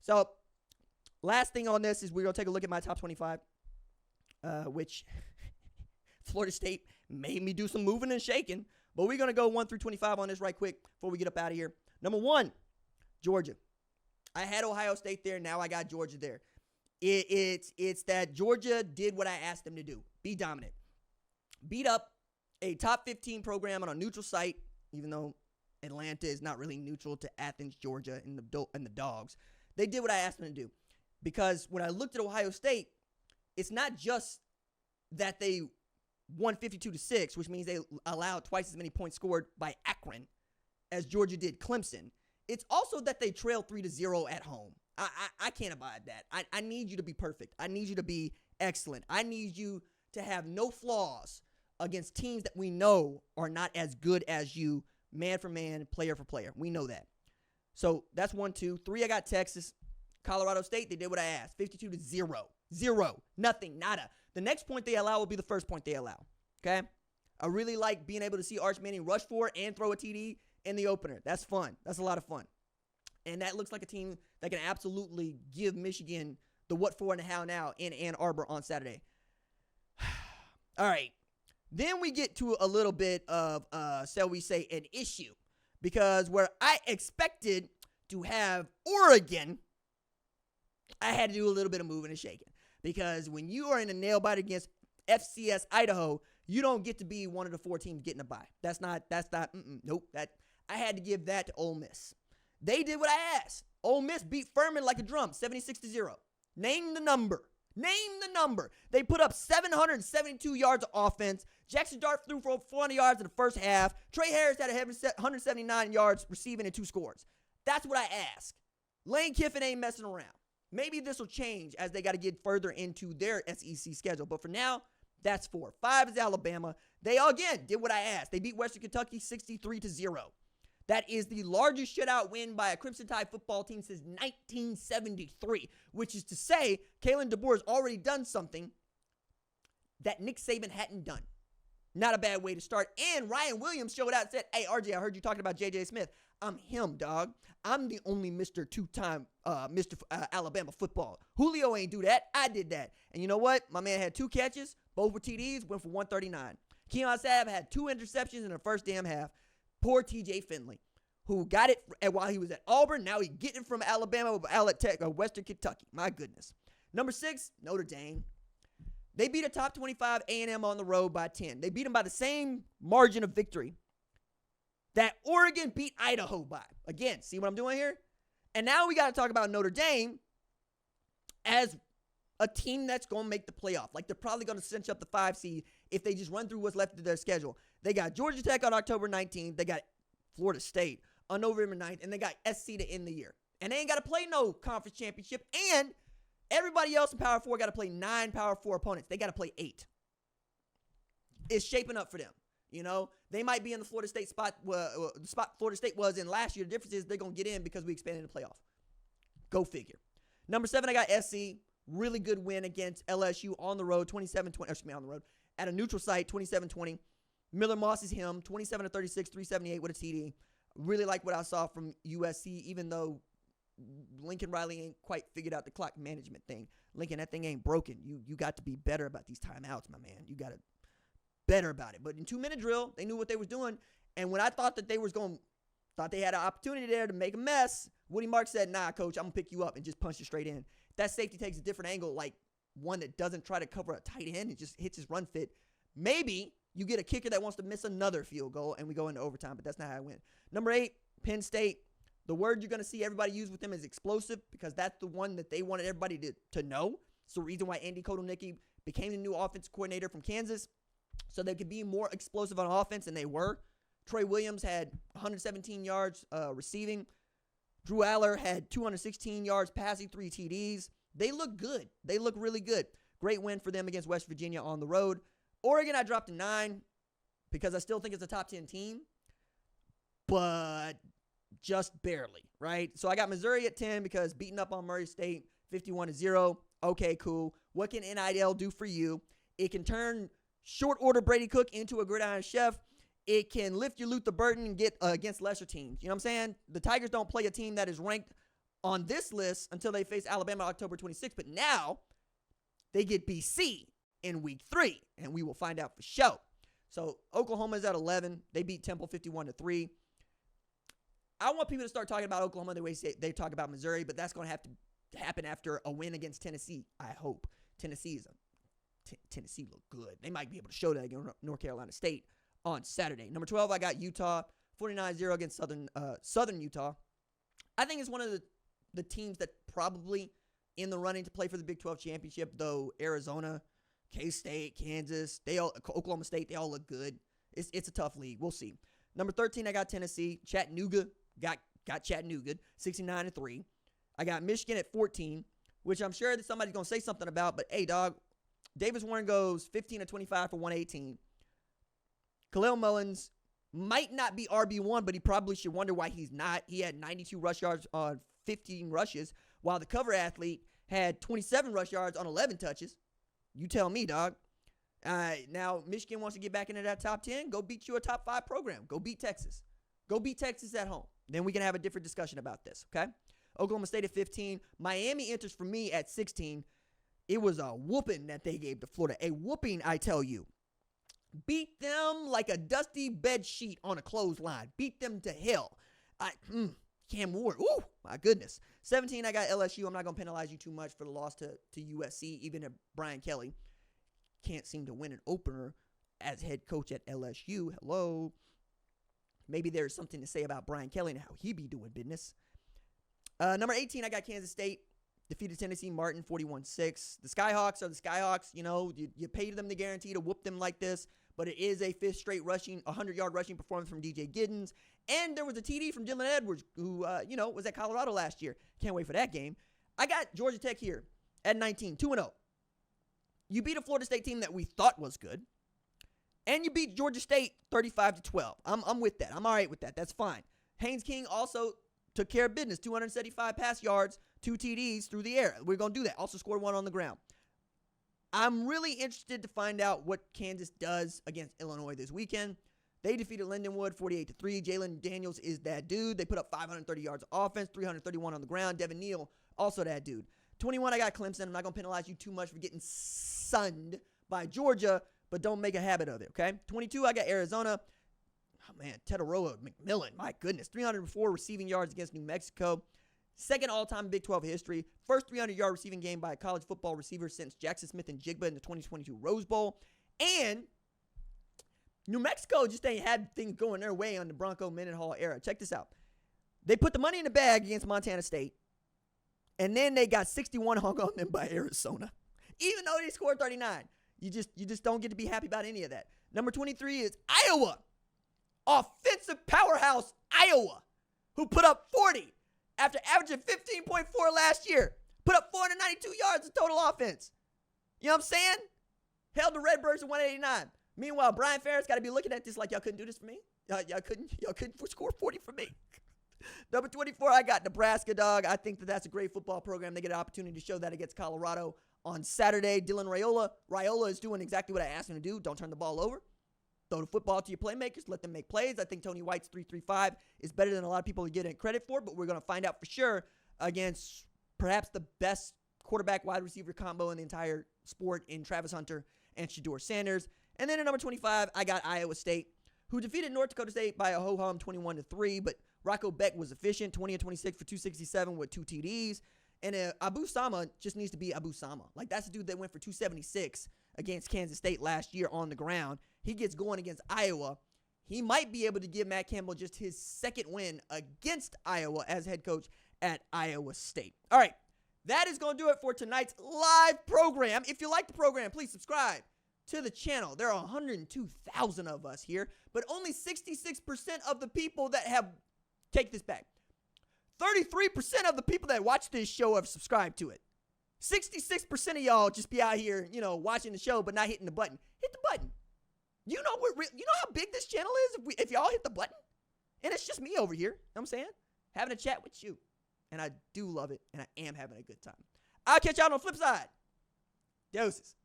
So last thing on this is we're going to take a look at my top 25, which Florida State made me do some moving and shaking. But we're going to go 1 through 25 on this right quick before we get up out of here. Number 1, Georgia. I had Ohio State there. Now I got Georgia there. It's that Georgia did what I asked them to do. Be dominant. Beat up a top 15 program on a neutral site, even though Atlanta is not really neutral to Athens, Georgia, and the Dogs. They did what I asked them to do. Because when I looked at Ohio State, it's not just that they won 52-6, which means they allowed twice as many points scored by Akron as Georgia did Clemson. It's also that they trailed 3-0 at home. I can't abide that. I need you to be perfect. I need you to be excellent. I need you to have no flaws against teams that we know are not as good as you, man for man, player for player. We know that. So that's 1, 2. 3, I got Texas. Colorado State, they did what I asked. 52-0. 0. Nothing. Nada. The next point they allow will be the first point they allow. Okay? I really like being able to see Arch Manning rush for and throw a TD in the opener. That's fun. That's a lot of fun. And that looks like a team that can absolutely give Michigan the what for and how now in Ann Arbor on Saturday. All right. Then we get to a little bit of, shall we say, an issue. Because where I expected to have Oregon, I had to do a little bit of moving and shaking. Because when you are in a nail biter against FCS Idaho, you don't get to be one of the 4 teams getting a bye. Nope. I had to give that to Ole Miss. They did what I asked. Ole Miss beat Furman like a drum, 76-0. Name the number. They put up 772 yards of offense. Jackson Dart threw for 400 yards in the first half. Trey Harris had 179 yards receiving and 2 scores. That's what I asked. Lane Kiffin ain't messing around. Maybe this will change as they got to get further into their SEC schedule. But for now, that's 4. 5 is Alabama. They, again, did what I asked. They beat Western Kentucky 63-0. That is the largest shutout win by a Crimson Tide football team since 1973, which is to say Kalen DeBoer has already done something that Nick Saban hadn't done. Not a bad way to start. And Ryan Williams showed out and said, hey, RJ, I heard you talking about J.J. Smith. I'm him, dog. I'm the only Mr. Two-time Mr. Alabama football. Julio ain't do that. I did that. And you know what? My man had 2 catches. Both were TDs. Went for 139. Keon Sabb had 2 interceptions in the first damn half. Poor TJ Finley, who got it while he was at Auburn. Now he's getting it from Alabama, Western Kentucky. My goodness. Number 6, Notre Dame. They beat a top 25 A&M on the road by 10. They beat them by the same margin of victory that Oregon beat Idaho by. Again, see what I'm doing here? And now we got to talk about Notre Dame as a team that's going to make the playoff. Like, they're probably going to cinch up the 5 seed if they just run through what's left of their schedule. They got Georgia Tech on October 19th. They got Florida State on November 9th. And they got SC to end the year. And they ain't got to play no conference championship. And everybody else in Power 4 got to play 9 Power 4 opponents. They got to play 8. It's shaping up for them. You know, they might be in the Florida State spot. The spot Florida State was in last year. The difference is they're going to get in because we expanded the playoff. Go figure. Number 7, I got SC. Really good win against LSU on the road, 27-20. On the road at a neutral site, 27-20. Miller Moss is him, 27-36, 378 with a TD. Really like what I saw from USC, even though Lincoln Riley ain't quite figured out the clock management thing. Lincoln, that thing ain't broken. You got to be better about these timeouts, my man. You got to better about it. But in 2-minute drill, they knew what they was doing. And when I thought that they thought they had an opportunity there to make a mess, Woody Mark said, nah, coach, I'm going to pick you up and just punch you straight in. That safety takes a different angle, like one that doesn't try to cover a tight end and just hits his run fit. Maybe you get a kicker that wants to miss another field goal and we go into overtime, but that's not how I win. Number 8, Penn State. The word you're going to see everybody use with them is explosive because that's the one that they wanted everybody to know. It's the reason why Andy Kotelnicki became the new offensive coordinator from Kansas, so they could be more explosive on offense, and they were. Troy Williams had 117 yards receiving. Drew Aller had 216 yards passing, 3 TDs. They look good. They look really good. Great win for them against West Virginia on the road. Oregon, I dropped to 9 because I still think it's a top 10 team, but just barely, right? So I got Missouri at 10 because beating up on Murray State 51-0. Okay, cool. What can NIL do for you? It can turn short order Brady Cook into a gridiron chef. It can lift your Luther Burden and get against lesser teams. You know what I'm saying? The Tigers don't play a team that is ranked on this list until they face Alabama October 26th. But now they get BC in week 3, and we will find out for sure. So Oklahoma's at 11. They beat Temple 51-3. I want people to start talking about Oklahoma the way they talk about Missouri, but that's going to have to happen after a win against Tennessee, I hope. Tennessee look good. They might be able to show that against North Carolina State on Saturday. Number 12, I got Utah, 49-0 against Southern Utah. I think it's one of the teams that probably in the running to play for the Big 12 championship, though Arizona, K-State, Kansas, Oklahoma State, they all look good. It's a tough league. We'll see. Number 13, I got Tennessee. Chattanooga, got Chattanooga, 69-3. I got Michigan at 14, which I'm sure that somebody's going to say something about, but hey, dog, Davis Warren goes 15-25 for 118. Khalil Mullins might not be RB1, but he probably should wonder why he's not. He had 92 rush yards on 15 rushes, while the cover athlete had 27 rush yards on 11 touches. You tell me, dog. Now, Michigan wants to get back into that top 10. Go beat you a top 5 program. Go beat Texas. Go beat Texas at home. Then we can have a different discussion about this, okay? Oklahoma State at 15. Miami enters for me at 16. It was a whooping that they gave to Florida. A whooping, I tell you. Beat them like a dusty bed sheet on a clothesline. Beat them to hell. Cam Ward. Ooh, my goodness. 17, I got LSU. I'm not going to penalize you too much for the loss to USC, even if Brian Kelly can't seem to win an opener as head coach at LSU. Hello. Maybe there's something to say about Brian Kelly and how he be doing business. Number 18, I got Kansas State. Defeated Tennessee Martin 41-6. The Skyhawks are the Skyhawks. You know, you paid them the guarantee to whoop them like this, but it is a 5th straight 100-yard rushing performance from DJ Giddens. And there was a TD from Dylan Edwards, who, was at Colorado last year. Can't wait for that game. I got Georgia Tech here at 19, 2-0. You beat a Florida State team that we thought was good, and you beat Georgia State 35-12. I'm with that. I'm all right with that. That's fine. Haynes King also took care of business. 275 pass yards, 2 TDs through the air. We're going to do that. Also scored 1 on the ground. I'm really interested to find out what Kansas does against Illinois this weekend. They defeated Lindenwood 48-3. Jalen Daniels is that dude. They put up 530 yards of offense, 331 on the ground. Devin Neal, also that dude. 21, I got Clemson. I'm not going to penalize you too much for getting sunned by Georgia, but don't make a habit of it, okay? 22, I got Arizona. Oh, man, Tetaroa McMillan, my goodness. 304 receiving yards against New Mexico. Second all-time Big 12 history. First 300-yard receiving game by a college football receiver since Jackson Smith and Jigba in the 2022 Rose Bowl. And New Mexico just ain't had things going their way on the Bronco Mendenhall era. Check this out. They put the money in the bag against Montana State, and then they got 61 hung on them by Arizona. Even though they scored 39. You just don't get to be happy about any of that. Number 23 is Iowa. Offensive powerhouse Iowa, who put up 40 after averaging 15.4 last year. Put up 492 yards of total offense. You know what I'm saying? Held the Redbirds to 189. Meanwhile, Brian Ferentz got to be looking at this like, y'all couldn't do this for me? Y'all couldn't score 40 for me. Number 24, I got Nebraska, dog. I think that's a great football program. They get an opportunity to show that against Colorado on Saturday. Dylan Raiola is doing exactly what I asked him to do. Don't turn the ball over. Throw the football to your playmakers. Let them make plays. I think Tony White's 3.35 is better than a lot of people are getting credit for, but we're going to find out for sure against perhaps the best quarterback-wide receiver combo in the entire sport in Travis Hunter and Shedeur Sanders. And then at number 25, I got Iowa State, who defeated North Dakota State by a ho-hum 21-3, but Rocco Beck was efficient, 20-26 for 267 with 2 TDs. And Abu Sama just needs to be Abu Sama. Like, that's the dude that went for 276 against Kansas State last year on the ground. He gets going against Iowa. He might be able to give Matt Campbell just his second win against Iowa as head coach at Iowa State. All right, that is going to do it for tonight's live program. If you like the program, please subscribe to the channel. There are 102,000 of us here, but only 66% of the people that have, take this back, 33% of the people that watch this show have subscribed to it. 66% of y'all just be out here, watching the show but not hitting the button. Hit the button. You know how big this channel is if y'all hit the button? And it's just me over here. You know what I'm saying? Having a chat with you. And I do love it, and I am having a good time. I'll catch y'all on the flip side. Doses.